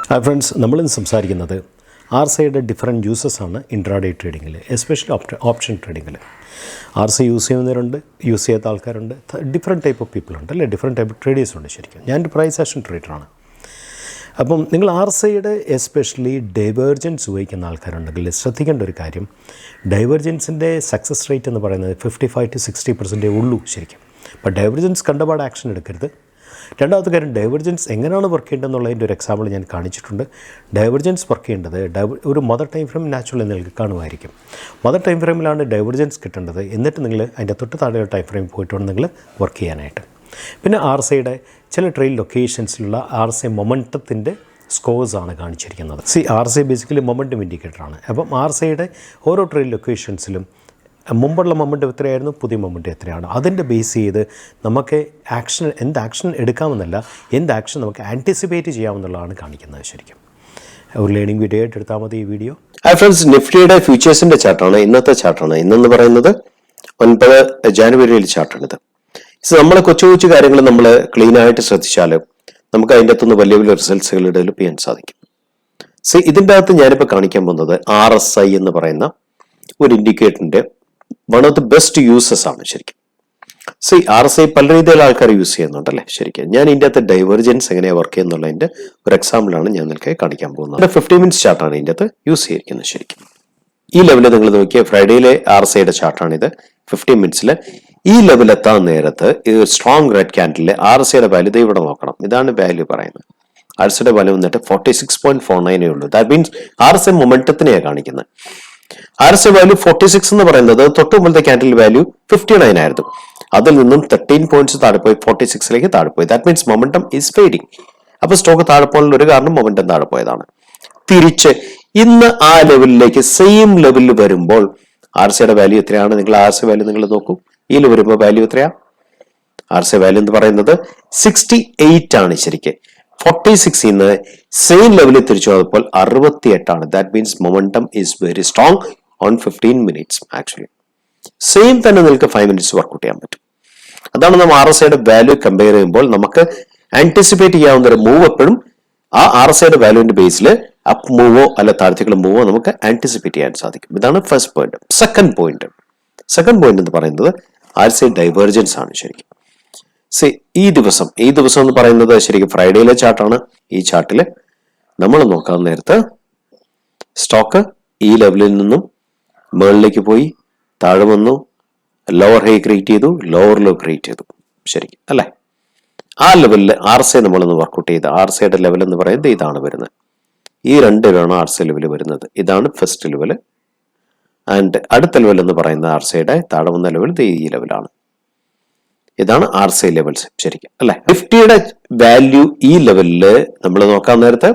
Hi friends, നമ്മൾ ഇന്ന് സംസാരിക്കുന്നത് RSIയുടെ ഡിഫറെൻറ്റ് യൂസസ് ആണ് ഇൻട്രാഡേ ട്രേഡിങ്ങിൽ, എസ്പെഷ്യലി ഓപ്ഷൻ ട്രേഡിങ്ങിൽ. RSI യൂസ് ചെയ്യുന്നവരുണ്ട്, യൂസ് ചെയ്യാത്ത ആൾക്കാരുണ്ട്, ഡിഫറെൻറ്റ് ടൈപ്പ് ഓഫ് പീപ്പിൾ ഉണ്ട് അല്ലേ, ഡിഫറെൻറ്റ് ടൈപ്പ് ട്രേഡേഴ്സ് ഉണ്ട്. ശരിക്കും ഞാനൊരു പ്രൈസ് ആക്ഷൻ ട്രേഡറാണ്. അപ്പം നിങ്ങൾ RSIയുടെ എസ്പെഷ്യലി ഡൈവേർജൻസ് ഉപയോഗിക്കുന്ന ആൾക്കാരുണ്ടെങ്കിൽ ശ്രദ്ധിക്കേണ്ട ഒരു കാര്യം, ഡൈവേർജൻസിൻ്റെ സക്സസ് റേറ്റ് എന്ന് പറയുന്നത് 55 to 60% ഉള്ളൂ ശരിക്കും. അപ്പോൾ ഡൈവേർജൻസ് കണ്ടപാട് ആക്ഷൻ എടുക്കരുത്. രണ്ടാമത്തെ കാര്യം, ഡൈവേർജൻസ് എങ്ങനെയാണ് വർക്ക് ചെയ്യേണ്ടതെന്നുള്ളതിൻ്റെ ഒരു എക്സാമ്പിൾ ഞാൻ കാണിച്ചിട്ടുണ്ട്. ഡൈവേർജൻസ് വർക്ക് ചെയ്യേണ്ടത് ഒരു മദർ ടൈം ഫ്രെയിം നാച്ചുറലി നിങ്ങൾക്ക് കാണുമായിരിക്കും. മദർ ടൈം ഫ്രെയിമിലാണ് ഡൈവേർജൻസ് കിട്ടേണ്ടത്. എന്നിട്ട് നിങ്ങൾ അതിൻ്റെ തൊട്ട് താഴെ ടൈം ഫ്രെയിം പോയിട്ട് വേണം നിങ്ങൾ വർക്ക് ചെയ്യാനായിട്ട്. പിന്നെ RSIയുടെ ചില ട്രെയിൽ ലൊക്കേഷൻസിലുള്ള RSI മൊമെൻറ്റത്തിൻ്റെ സ്കോഴ്സാണ് കാണിച്ചിരിക്കുന്നത്. RSI ബേസിക്കലി മൊമെൻറ്റം ഇൻഡിക്കേറ്ററാണ്. അപ്പം RSIയുടെ ഓരോ ട്രെയിൽ ലൊക്കേഷൻസിലും മുമ്പുള്ള മൊമെൻറ്റം എത്രയായിരുന്നു, പുതിയ മൊമെൻറ്റം എത്രയാണ്, അതിൻ്റെ ബേസ് ചെയ്ത് നമുക്ക് എന്ത് ആക്ഷൻ എടുക്കാമെന്നല്ല, എന്ത് ആക്ഷൻ നമുക്ക് ആൻറ്റിസിപ്പേറ്റ് ചെയ്യാമെന്നുള്ളതാണ് കാണിക്കുന്നത്. ശരിക്കും ഒരു ലേണിംഗ് വീഡിയോ ആയിട്ട് എടുത്താൽ മതി ഈ വീഡിയോ. ഹായ് ഫ്രണ്ട്സ്, നിഫ്റ്റിയുടെ ഫ്യൂച്ചേഴ്സിൻ്റെ ചാർട്ടാണ് ഇന്നത്തെ ചാർട്ടാണ്. ഇന്നെന്ന് പറയുന്നത് 9 ജാനുവരിയിൽ ചാർട്ടാണിത്. നമ്മൾ കൊച്ചു കാര്യങ്ങൾ നമ്മൾ ക്ലീൻ ആയിട്ട് ശ്രദ്ധിച്ചാൽ നമുക്ക് അതിൻ്റെ അകത്തുനിന്ന് വലിയ വലിയ റിസൾട്ട്സുകൾ ഡെവലപ്പ് ചെയ്യാൻ സാധിക്കും. ഇതിൻ്റെ അകത്ത് ഞാനിപ്പോൾ കാണിക്കാൻ പോകുന്നത് RSI എന്ന് പറയുന്ന ഒരു ഇൻഡിക്കേറ്ററിൻ്റെ one of the best uses ആണ് ശരിക്കും. RSI പല രീതിയിൽ ആൾക്കാർ യൂസ് ചെയ്യുന്നുണ്ടല്ലേ ശരിക്കും. ഞാൻ ഇതിൻ്റെ അകത്ത് ഡൈവേർജൻസ് എങ്ങനെയാണ് വർക്ക് ചെയ്യുന്നുള്ളതിൻ്റെ ഒരു എക്സാമ്പിളാണ് ഞാൻ നിങ്ങൾക്ക് കാണിക്കാൻ പോകുന്നത്. 15 മിനിറ്റ്സ് ചാർട്ടാണ് ഇതിൻ്റെ അകത്ത് യൂസ് ചെയ്തിരിക്കുന്നത് ശരിക്കും. ഈ ലെവലിൽ നിങ്ങൾ നോക്കിയാൽ ഫ്രൈഡേയിലെ RSIയുടെ ചാർട്ടാണിത്. 15 മിനിറ്റ്സിൽ ഈ ലെവൽ എത്താൻ നേരത്ത് സ്ട്രോങ് റെഡ് ക്യാൻഡിലെ RSIയുടെ വാല്യൂ ഇവിടെ നോക്കണം. ഇതാണ് വാല്യൂ പറയുന്നത്. RSIയുടെ വാല്യൂ വന്നിട്ട് 46.49 ഉള്ളൂ. ദാറ്റ് മീൻസ് RSI മൊമെന്റത്തിനെയാണ് കാണിക്കുന്നത്. RSI വാല്യൂ 46 എന്ന് പറയുന്നത് തൊട്ട് മുമ്പത്തെ ക്യാൻഡിൽ വാല്യൂ 59 ആയിരുന്നു. അതിൽ നിന്നും 13 പോയിന്റ്സ് താഴെ പോയി 46ലേക്ക് താഴെ പോയി. That means momentum is fading. അപ്പൊ സ്റ്റോക്ക് താഴെ പോകാനുള്ള ഒരു കാരണം മൊമെന്റം താഴെ പോയതാണ്. തിരിച്ച് ഇന്ന് ആ ലെവലിലേക്ക് സെയിം ലെവലിൽ വരുമ്പോൾ RSIയുടെ വാല്യൂ എത്രയാണ്? നിങ്ങൾ RSI വാല്യൂ നിങ്ങൾ നോക്കൂ. ഈ ലെവൽ വരുമ്പോൾ വാല്യൂ എത്രയാ? RSI വാല്യൂ എന്ന് പറയുന്നത് 68 ആണ് ശരിക്കും. 46 നിന്ന് സെയിം ലെവലിൽ തിരിച്ചു വന്നപ്പോൾ 68 ആണ്. That means momentum is very strong on 15 minutes. Actually same തന്നെ നിങ്ങൾക്ക് 5 മിനിറ്റ്സ് വർക്ക്ഔട്ട് ചെയ്യാൻ പറ്റും. അതാണ് നമ്മൾ RSIയുടെ വാല്യൂ കമ്പയർ ചെയ്യുമ്പോൾ നമുക്ക് ആന്റിസിപ്പേറ്റ് ചെയ്യാവുന്ന ഒരു മൂവ് എപ്പോഴും ആ RSIയുടെ വാല്യൂവിന്റെ ബേസിൽ അപ്പ് മൂവോ അല്ല താഴത്തേക്കുള്ള മൂവോ നമുക്ക് ആന്റിസിപ്പേറ്റ് ചെയ്യാൻ സാധിക്കും. ഇതാണ് ഫസ്റ്റ് പോയിന്റ്. സെക്കൻഡ് പോയിന്റ് എന്ന് പറയുന്നത് RSI ഡൈവേർജൻസ് ആണ് ശരിക്കും. ഈ ദിവസം എന്ന് പറയുന്നത് ശരിക്കും ഫ്രൈഡേയിലെ ചാർട്ടാണ്. ഈ ചാർട്ടിൽ നമ്മൾ നോക്കാൻ നേരത്ത് സ്റ്റോക്ക് ഈ ലെവലിൽ നിന്നും മുകളിലേക്ക് പോയി താഴെ വന്നു, ലോവർ ഹൈ ക്രിയേറ്റ് ചെയ്തു, ലോവർ ലോ ക്രിയേറ്റ് ചെയ്തു ശരിക്കും അല്ലെ. ആ ലെവലിൽ RSI നമ്മളൊന്ന് വർക്ക്ഔട്ട് ചെയ്ത് RSIയുടെ ലെവൽ എന്ന് പറയുന്നത് ഇതാണ് വരുന്നത്. ഈ രണ്ടിലാണ് RSI ലെവൽ വരുന്നത്. ഇതാണ് ഫസ്റ്റ് ലെവൽ. ആൻഡ് അടുത്ത ലെവൽ എന്ന് പറയുന്നത് RSIയുടെ താഴെ വന്ന ലെവൽ ഈ ലെവലാണ്. ഇതാണ് RSI ലെവൽസ് ശരിക്കും അല്ലെ. നിഫ്റ്റിയുടെ വാല്യൂ ഈ ലെവലില് നമ്മൾ നോക്കാൻ നേരത്തെ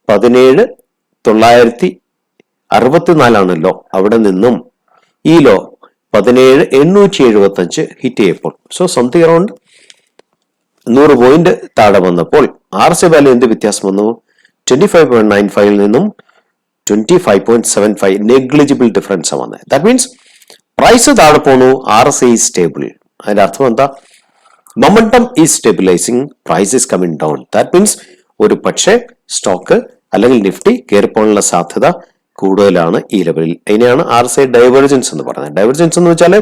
17,964 ലോ. അവിടെ നിന്നും ഈ ലോ 17,875 ഹിറ്റ് ചെയ്യപ്പോൾ സംതിങ് അറൌണ്ട് 100 പോയിന്റ് താഴെ വന്നപ്പോൾ RSI വാല്യൂ എന്ത് വ്യത്യാസം വന്നു? 25.95 നിന്നും 25.75 നെഗ്ലിജിബിൾ ഡിഫറൻസ് വന്നത്. ദാറ്റ് മീൻസ് പ്രൈസ് താഴെ പോണു, RSI സ്റ്റേബിൾ. അതിന്റെ അർത്ഥം എന്താ? Momentum is stabilising, price is coming down. That means ഒരു പക്ഷേ സ്റ്റോക്ക് അല്ലെങ്കിൽ നിഫ്റ്റി കയറിപ്പോകാനുള്ള സാധ്യത കൂടുതലാണ് ഈ ലെവലിൽ. അതിനെയാണ് RSI ഡൈവേർജൻസ് എന്ന് പറയുന്നത്. ഡൈവേർജൻസ് എന്ന് വെച്ചാൽ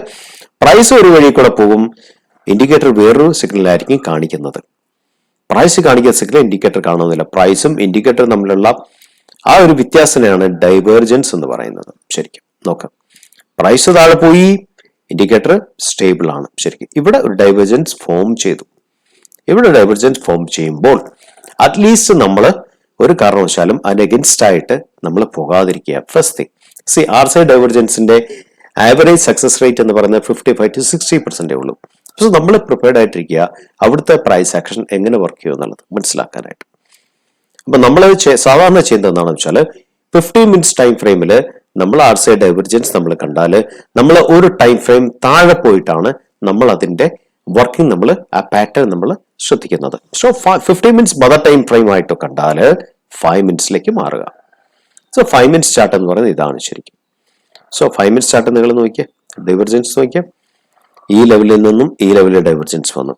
പ്രൈസ് ഒരു വഴി കൂടെ പോകും, ഇൻഡിക്കേറ്റർ വേറൊരു സിഗ്നൽ ആയിരിക്കും കാണിക്കുന്നത്. പ്രൈസ് കാണിക്കുന്ന സിഗ്നൽ ഇൻഡിക്കേറ്റർ കാണുന്നില്ല. പ്രൈസും ഇൻഡിക്കേറ്ററും തമ്മിലുള്ള ആ ഒരു വ്യത്യാസനെയാണ് ഡൈവേർജൻസ് എന്ന് പറയുന്നത്. ശരിക്കും നോക്കാം, പ്രൈസ് താഴെ പോയി, ഇൻഡിക്കേറ്റർ സ്റ്റേബിൾ ആണ് ശരിക്കും. ഇവിടെ ഒരു ഡൈവേർജൻസ് ഫോം ചെയ്തു. ഇവിടെ ഡൈവേർജൻസ് ഫോം ചെയ്യുമ്പോൾ അറ്റ്ലീസ്റ്റ് നമ്മൾ ഒരു കാരണവശാലും അതിന് അഗൻസ്റ്റ് ആയിട്ട് നമ്മൾ പോകാതിരിക്കുക. ഫസ്റ്റ് തിങ്, RSI ഡൈവേർജൻസിന്റെ ആവറേജ് സക്സസ് റേറ്റ് എന്ന് പറയുന്നത് 55 to 60% ഉള്ളൂ. നമ്മൾ പ്രിപ്പയർഡ് ആയിട്ടിരിക്കുക അവിടുത്തെ പ്രൈസ് ആക്ഷൻ എങ്ങനെ വർക്ക് ചെയ്യും എന്നുള്ളത് മനസ്സിലാക്കാനായിട്ട്. അപ്പൊ നമ്മൾ സാധാരണ ചെയ്യുന്നത് എന്താണെന്ന് വെച്ചാൽ 15 മിനിറ്റ്സ് ടൈം ഫ്രെയിമിൽ നമ്മൾ RSI ഡൈവേർജൻസ് നമ്മൾ കണ്ടാൽ നമ്മൾ ഒരു ടൈം ഫ്രെയിം താഴെ പോയിട്ടാണ് നമ്മൾ അതിന്റെ വർക്കിംഗ് നമ്മൾ ആ പാറ്റേൺ നമ്മൾ ശ്രദ്ധിക്കുന്നത്. 15 മിനിറ്റ്സ് മദർ ടൈം ഫ്രെയിം ആയിട്ട് കണ്ടാൽ 5 മിനിറ്റ്സിലേക്ക് മാറുക. 5 മിനിറ്റ്സ് ചാർട്ട് എന്ന് പറയുന്നത് ഇതാണ് ശരിക്കും. 5 മിനിറ്റ്സ് ചാർട്ട് നിങ്ങൾ നോക്കിയേ, ഡൈവേർജൻസ് നോക്കിയേ. ഈ ലെവലിൽ നിന്നും ഈ ലെവലിൽ ഡൈവേർജൻസ് വന്നു.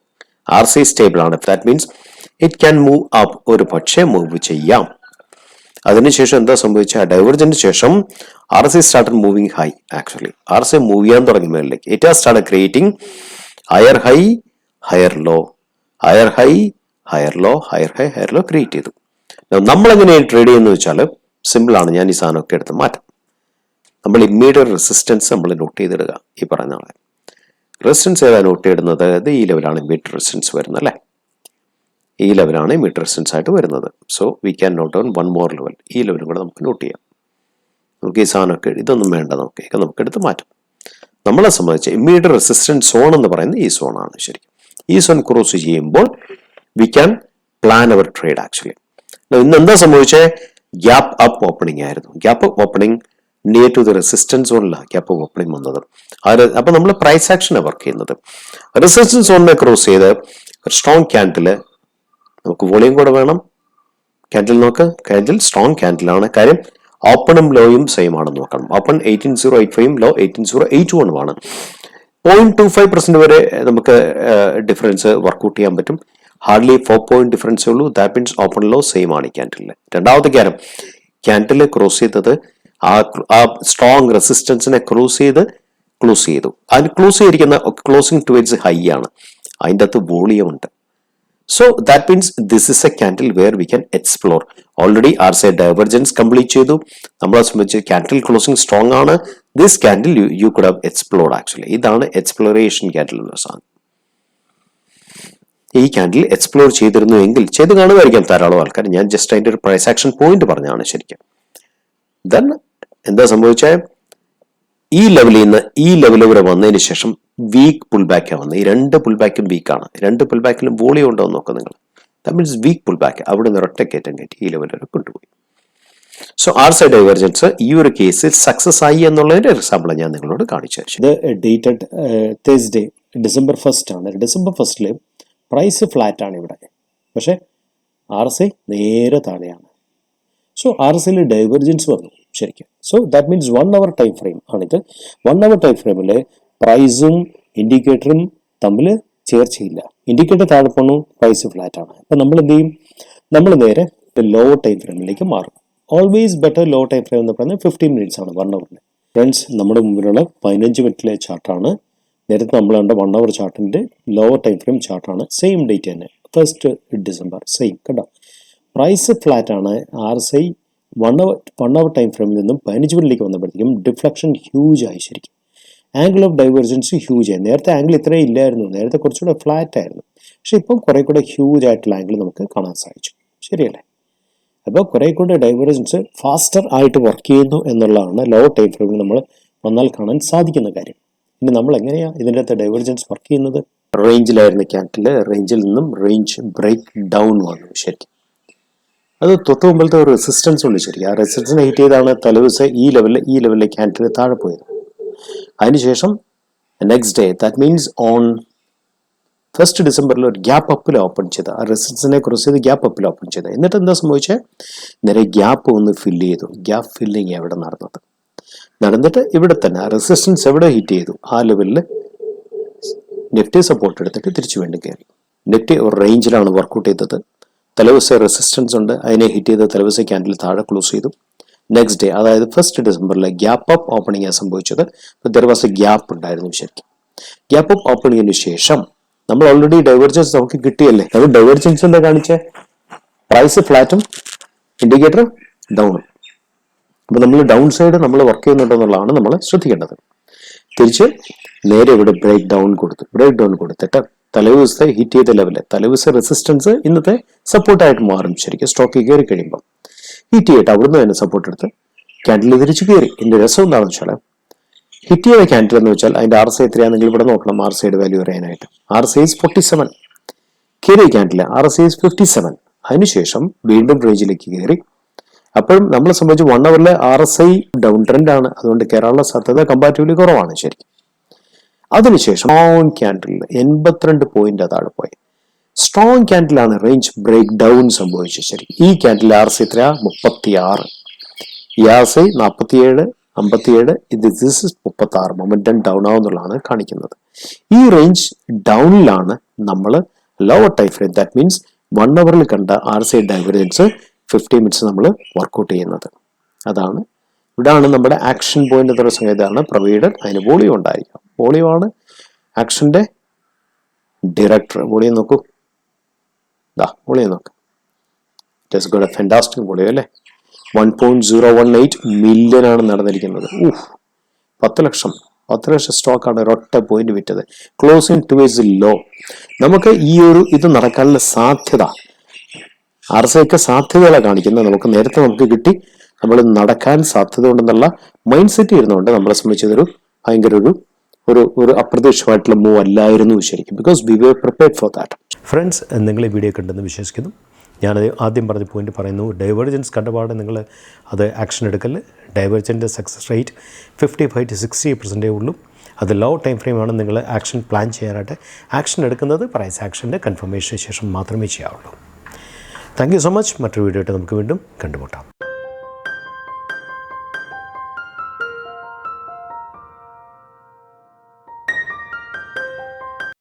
RSI സ്റ്റേബിൾ ആണ്. That means it can move up. ഒരു പക്ഷേ മൂവ് ചെയ്യാം. അതിനുശേഷം എന്താ സംഭവിച്ച ഡൈവർജൻസിന് ശേഷം RSI started moving high. Actually RSI move ചെയ്യാൻ തുടങ്ങി മേളിലേക്ക്. It has started creating higher high higher low, higher high higher low, higher high higher low create ചെയ്തു. നമ്മൾ എങ്ങനെയാണ് ട്രേഡ് ചെയ്യുന്നത് വെച്ചാൽ സിമ്പിൾ ആണ്. ഞാൻ ഈ സാധനമൊക്കെ എടുത്ത് മാറ്റാം. നമ്മൾ ഇമ്മീഡിയറ്റ് റെസിസ്റ്റൻസ് നമ്മൾ നോട്ട് ചെയ്തിടുക. ഈ പറയുന്ന ആളെ റെസിസ്റ്റൻസ് ഏതാ നോട്ട് ചെയ്തിടുന്നത്? ഇത് ഈ ലെവലാണ് ഇമ്മീഡിയറ്റ് റെസിസ്റ്റൻസ് വരുന്നത് അല്ലേ? ഈ ലെവലാണ് ഇമ്മീഡിയറ്റ് റെസിസ്റ്റൻസ് ആയിട്ട് വരുന്നത്. So we can note down one more level. ഈ ലെവലും കൂടെ നമുക്ക് നോട്ട് ചെയ്യാം. നമുക്ക് ഈ സാധനമൊക്കെ ഇതൊന്നും വേണ്ട, നമുക്ക് എടുത്ത് മാറ്റാം. നമ്മളെ സംബന്ധിച്ച് ഇമ്മീഡിയറ്റ് റെസിസ്റ്റൻസ് സോൺ എന്ന് പറയുന്നത് ഈ സോണാണ്. ശരിക്കും ഈ സോൺ ക്രോസ് ചെയ്യുമ്പോൾ we can plan our trade. Actually ഇന്ന് എന്താ സംഭവിച്ചത്? ഗ്യാപ്പ് അപ്പ് ഓപ്പണിംഗ് ആയിരുന്നു. Gap up opening near to the resistance സോണിലാണ് ഗ്യാപ്പ് അപ്പ് ഓപ്പണിംഗ് വന്നത്. അപ്പൊ നമ്മൾ പ്രൈസ് ആക്ഷനാണ് വർക്ക് ചെയ്യുന്നത്. റെസിസ്റ്റൻസ് സോണിനെ ക്രോസ് ചെയ്ത് സ്ട്രോങ് ക്യാൻഡില്, നമുക്ക് വോളിയം കൂടെ വേണം. ക്യാൻഡിൽ നോക്ക്, ക്യാൻഡിൽ സ്ട്രോങ് ക്യാൻഡിലാണ്. കാര്യം ഓപ്പണും ലോയും സെയിം ആണെന്ന് നോക്കണം. ഓപ്പൺ 18085 ലോ 18081 ആണ്. 0.25% വരെ നമുക്ക് ഡിഫറൻസ് വർക്ക്ഔട്ട് ചെയ്യാൻ പറ്റും. ഹാർഡ്ലി 4 പോയിന്റ് ഡിഫറൻസേ ഉള്ളൂ. That means open low same ആണ് ഈ ക്യാൻഡിലിന്. രണ്ടാമത്തെ കാര്യം, ക്യാൻഡിൽ ക്രോസ് ചെയ്തത് ആ സ്ട്രോങ് റെസിസ്റ്റൻസിനെ ക്ലോസ് ചെയ്തു. അതിന് ക്ലോസ് ചെയ്തിരിക്കുന്ന ക്ലോസിംഗ് ടുവേർഡ്സ് ഹൈ ആണ്. അതിൻ്റെ അകത്ത് വോളിയം ഉണ്ട്. So that means this is a candle where we can explore. Already RSI divergence complete ചെയ്തു. നമ്മളെ സംബന്ധിച്ച് candle closing strong ആണ്. This candle you could have explored actually. ഇതാണ് എക്സ്പ്ലോറേഷൻ ക്യാൻഡിൽ എന്ന സാധനം. ഈ ക്യാൻഡിൽ എക്സ്പ്ലോർ ചെയ്തിരുന്നു എങ്കിൽ ചെയ്ത് കാണുമായിരിക്കാം ധാരാളം ആൾക്കാർ. ഞാൻ ജസ്റ്റ് അതിന്റെ ഒരു പ്രൈസ് ആക്ഷൻ പോയിന്റ് പറഞ്ഞാണ് ശരിക്കും. ദെൻ എന്താ സംഭവിച്ചത്? ഈ ലെവലിൽ നിന്ന് ഈ ലെവൽ വരെ വന്നതിന് ശേഷം വീക്ക് പുൾ ബാക്കാണ് വന്നത്. ഈ രണ്ട് പുൾ ബാക്കും വീക്കാണ്. രണ്ട് പുൾ ബാക്കിലും വോളിയം ഉണ്ടോ എന്ന് നോക്കാം നിങ്ങൾ. That means weak pull back. അവിടെ നിന്ന് ഒറ്റ കയറ്റം കയറ്റി ഈ ലെവൽ വരെ കൊണ്ടുപോയി. സോ RSI ഡൈവർജൻസ് ഈ ഒരു കേസിൽ സക്സസ് ആയി എന്നുള്ളതിന്റെ എക്സാമ്പിൾ ഞാൻ നിങ്ങളോട് കാണിച്ചു തരും. ഇത് ഡേറ്റഡ് തേഴ്സ്ഡേ December 1st ആണ്. December 1st പ്രൈസ് ഫ്ലാറ്റ് ആണ് ഇവിടെ, പക്ഷെ RSI നേരെ താഴെയാണ്. സോ RSIയിൽ ഡൈവർജൻസ് വന്നു ശരിക്കും. So that means 1 hour time frame ആണിത്. 1 hour ടൈം ഫ്രെയിമിൽ പ്രൈസും ഇൻഡിക്കേറ്ററും തമ്മിൽ ചേർച്ചയില്ല. ഇൻഡിക്കേറ്റർ താഴെ പോണു, പ്രൈസ് ഫ്ലാറ്റ് ആണ്. അപ്പം നമ്മൾ എന്ത് ചെയ്യും? നമ്മൾ നേരെ ലോ ടൈം ഫ്രെയിമിലേക്ക് മാറും. Always better low time frame എന്ന് പറയുന്നത് 15 minutes ആണ് 1 hour. ഫ്രണ്ട്സ്, നമ്മുടെ മുമ്പിലുള്ള 15 minute ചാർട്ടാണ്. നേരത്തെ നമ്മൾ കണ്ട 1 hour ചാർട്ടിൻ്റെ ലോവർ ടൈം ഫ്രെയിം ചാർട്ടാണ്. സെയിം ഡേറ്റ് തന്നെ, 1st December സെയിം കണ്ടോ. പ്രൈസ് ഫ്ലാറ്റ് ആണ്. RSI 1 hour ടൈം ഫ്രെയിമിൽ നിന്നും 15 minute വന്നപ്പോഴത്തേക്കും ഡിഫ്ലക്ഷൻ ഹ്യൂജ് ആയി ശരിക്കും. ആംഗിൾ ഓഫ് ഡൈവേർജൻസ് ഹ്യൂജ് ആയി. നേരത്തെ ആംഗിൾ ഇത്രയും ഇല്ലായിരുന്നു, നേരത്തെ കുറച്ചുകൂടെ ഫ്ലാറ്റ് ആയിരുന്നു. പക്ഷെ ഇപ്പം കുറെ കൂടെ ഹ്യൂജ് ആയിട്ടുള്ള ആംഗിൾ നമുക്ക് കാണാൻ സാധിച്ചു. ശരിയല്ലേ? അപ്പോൾ കുറെ കൂടെ ഡൈവേർജൻസ് ഫാസ്റ്റർ ആയിട്ട് വർക്ക് ചെയ്യുന്നു എന്നുള്ളതാണ് ലോ ടൈം ഫ്രെയിമിൽ നമ്മൾ വന്നാൽ കാണാൻ സാധിക്കുന്ന കാര്യം. ഇനി നമ്മൾ എങ്ങനെയാണ് ഇതിൻ്റെ അകത്ത് ഡൈവേർജൻസ് വർക്ക് ചെയ്യുന്നത്? റേഞ്ചിലായിരുന്നു ക്യാൻഡിൽ, റേഞ്ചിൽ നിന്നും റേഞ്ച് ബ്രേക്ക് ഡൗൺ വന്നു ശരിക്കും. അത് തൊട്ട് മുമ്പിലത്തെ ഒരു റെസിസ്റ്റൻസ് ഉണ്ട് ശരിക്കും. ആ റെസിസ്റ്റൻസ് ഹിറ്റ് ചെയ്താണ് തലേദിവസം ഈ ലെവലിൽ ക്യാൻഡിൽ താഴെ പോയത്. അതിനുശേഷം next day, that means on 1st December ഒരു ഗ്യാപ്പ് അപ്പിൽ ഓപ്പൺ ചെയ്ത, ആ റെസിസ്റ്റൻസിനെ ക്രോസ് ചെയ്ത് ഗ്യാപ്പ് അപ്പിൽ ഓപ്പൺ ചെയ്ത. എന്നിട്ട് എന്താ സംഭവിച്ചത്? നേരെ ഗ്യാപ്പ് ഒന്ന് ഫില്ല് ചെയ്തു. ഗ്യാപ്പ് ഫില്ലിങ് എവിടെ നടന്നിട്ട് ഇവിടെ തന്നെ റെസിസ്റ്റൻസ് എവിടെ ഹിറ്റ് ചെയ്തു ആ ലെവലിൽ നിഫ്റ്റി സപ്പോർട്ട് എടുത്തിട്ട് തിരിച്ചു വീണ്ടും കയറി. നിഫ്റ്റി ഒരു റേഞ്ചിലാണ് വർക്ക്ഔട്ട് ചെയ്തത്. തലേദിവസം റെസിസ്റ്റൻസ് ഉണ്ട്, അതിനെ ഹിറ്റ് ചെയ്ത് തലേദിവസം ക്യാൻഡിൽ താഴെ ക്ലോസ് ചെയ്തു. നെക്സ്റ്റ് ഡേ, അതായത് 1st December gap up opening ആണ് സംഭവിച്ചത്. ദെർ വാസ് എ ഗ്യാപ്പ് ഉണ്ടായിരുന്നു ശരിക്കും. ഗ്യാപ്പ് അപ്പ് ഓപ്പണിങ്ങിന് ശേഷം നമ്മൾ ഓൾറെഡി ഡൈവേർജൻസ് നമുക്ക് കിട്ടിയല്ലേ. നമ്മൾ ഡൈവേർജൻസ് എന്താ കാണിച്ചേ? പ്രൈസ് ഫ്ലാറ്റും ഇൻഡിക്കേറ്റർ ഡൗണും. അപ്പൊ നമ്മൾ ഡൗൺ സൈഡ് നമ്മൾ വർക്ക് ചെയ്യുന്നുണ്ടെന്നുള്ളതാണ് നമ്മൾ ശ്രദ്ധിക്കേണ്ടത്. തിരിച്ച് നേരെ ഇവിടെ ബ്രേക്ക് ഡൗൺ കൊടുത്തിട്ട് തലേദിവസത്തെ ഹിറ്റ് ചെയ്ത ലെവല്, തലേദിവസ റെസിസ്റ്റൻസ് ഇന്നത്തെ സപ്പോർട്ടായിട്ട് മാറും ശരിക്കും. സ്റ്റോക്ക് കയറി കഴിയുമ്പോൾ ഹിറ്റ് ചെയ്തിട്ട് അവിടുന്ന് തന്നെ സപ്പോർട്ട് എടുത്ത് ക്യാൻഡിൽ തിരിച്ച് കയറി. ഇതിന്റെ രസം എന്താണെന്ന് വെച്ചാൽ, ഹിറ്റ് ചെയ്ത ക്യാൻഡിൽ എന്ന് വെച്ചാൽ അതിന്റെ RSI എത്രയാണെങ്കിൽ ഇവിടെ നോക്കണം. RSIയുടെ വാല്യൂ അറിയാനായിട്ട് RSI is 47. കയറിയ ക്യാൻഡിൽ RSI is 57. അതിനുശേഷം വീണ്ടും റേഞ്ചിലേക്ക് കയറി. അപ്പോഴും നമ്മളെ സംബന്ധിച്ച് 1 hourലെ RSI ഡൗൺ ട്രെൻഡ് ആണ്. അതുകൊണ്ട് കയറാനുള്ള സാധ്യത കമ്പാരിറ്റീവ്ലി കുറവാണ് ശരിക്കും. അതിനുശേഷം സ്ട്രോങ് ക്യാൻഡിൽ 82 പോയിന്റ് താഴെ പോയി. സ്ട്രോങ് ക്യാൻഡിലാണ് റേഞ്ച് ബ്രേക്ക് ഡൗൺ സംഭവിച്ചത് ശരി. ഈ ക്യാൻഡിൽ RSI എത്രയാ? 36. ഈ RSI 47, 57, ഇത് 36. മൊമെന്റം ഡൗൺ ആവുന്നുള്ളതാണ് കാണിക്കുന്നത്. ഈ റേഞ്ച് ഡൗണിലാണ് നമ്മൾ lower time frame, that means 1 hourൽ കണ്ട RSI ഡൈവേർജൻസ് 50 മിനിറ്റ്സ് നമ്മൾ വർക്കൗട്ട് ചെയ്യുന്നത്. അതാണ് ഇവിടാണ് നമ്മുടെ ആക്ഷൻ പോയിന്റ് എന്ന സംഗതി. ഇതാണ് പ്രൊവൈഡഡ്. അതിന് വോളിയം ഉണ്ടായിരിക്കും. വോളിയം ആണ് ആക്ഷന്റെ ഡയറക്ടർ. വോളിയം നോക്കൂ, വോളിയം നോക്ക്. It has got A fantastic volume അല്ലേ. 1.018 മില്യൺ ആണ് നടന്നിരിക്കുന്നത്. 10 ലക്ഷം സ്റ്റോക്കാണ് ഒരൊറ്റ പോയിന്റ് വിറ്റത്. Closing towards low. നമുക്ക് ഇത് നടക്കാനുള്ള സാധ്യത RSI ഒക്കെ സാധ്യതകളെ കാണിക്കുന്നത് നമുക്ക് നേരത്തെ നമുക്ക് കിട്ടി. നമ്മൾ നടക്കാൻ സാധ്യത ഉണ്ടെന്നുള്ള മൈൻഡ് സെറ്റ് ഇരുന്നുകൊണ്ട് നമ്മളെ സംബന്ധിച്ചതൊരു ഭയങ്കര ഒരു അപ്രതീക്ഷിതമായിട്ടുള്ള മൂവ് അല്ലായിരുന്നു ശരിക്കും. Because we were prepared for that. Friends, നിങ്ങൾ ഈ വീഡിയോ കണ്ടെന്ന് വിശ്വസിക്കുന്നു. ഞാനത് ആദ്യം പറഞ്ഞ പോയിന്റ് പറയുന്നു. ഡൈവേർജൻസ് കണ്ടപാട് നിങ്ങൾ അത് ആക്ഷൻ എടുക്കല്. ഡൈവേർജൻ്റെ സക്സസ് റേറ്റ് 55 to 60% ഉള്ളൂ. അത് ലോ ടൈം ഫ്രെയിമാണ്. നിങ്ങൾ ആക്ഷൻ പ്ലാൻ ചെയ്യാനായിട്ട് ആക്ഷൻ എടുക്കുന്നത് പ്രൈസ് ആക്ഷൻ്റെ കൺഫർമേഷന് ശേഷം മാത്രമേ ചെയ്യാവുള്ളൂ. Thank you so much. മറ്റൊരു വീഡിയോ ആയിട്ട് നമുക്ക് വീണ്ടും കണ്ടുമുട്ടാം.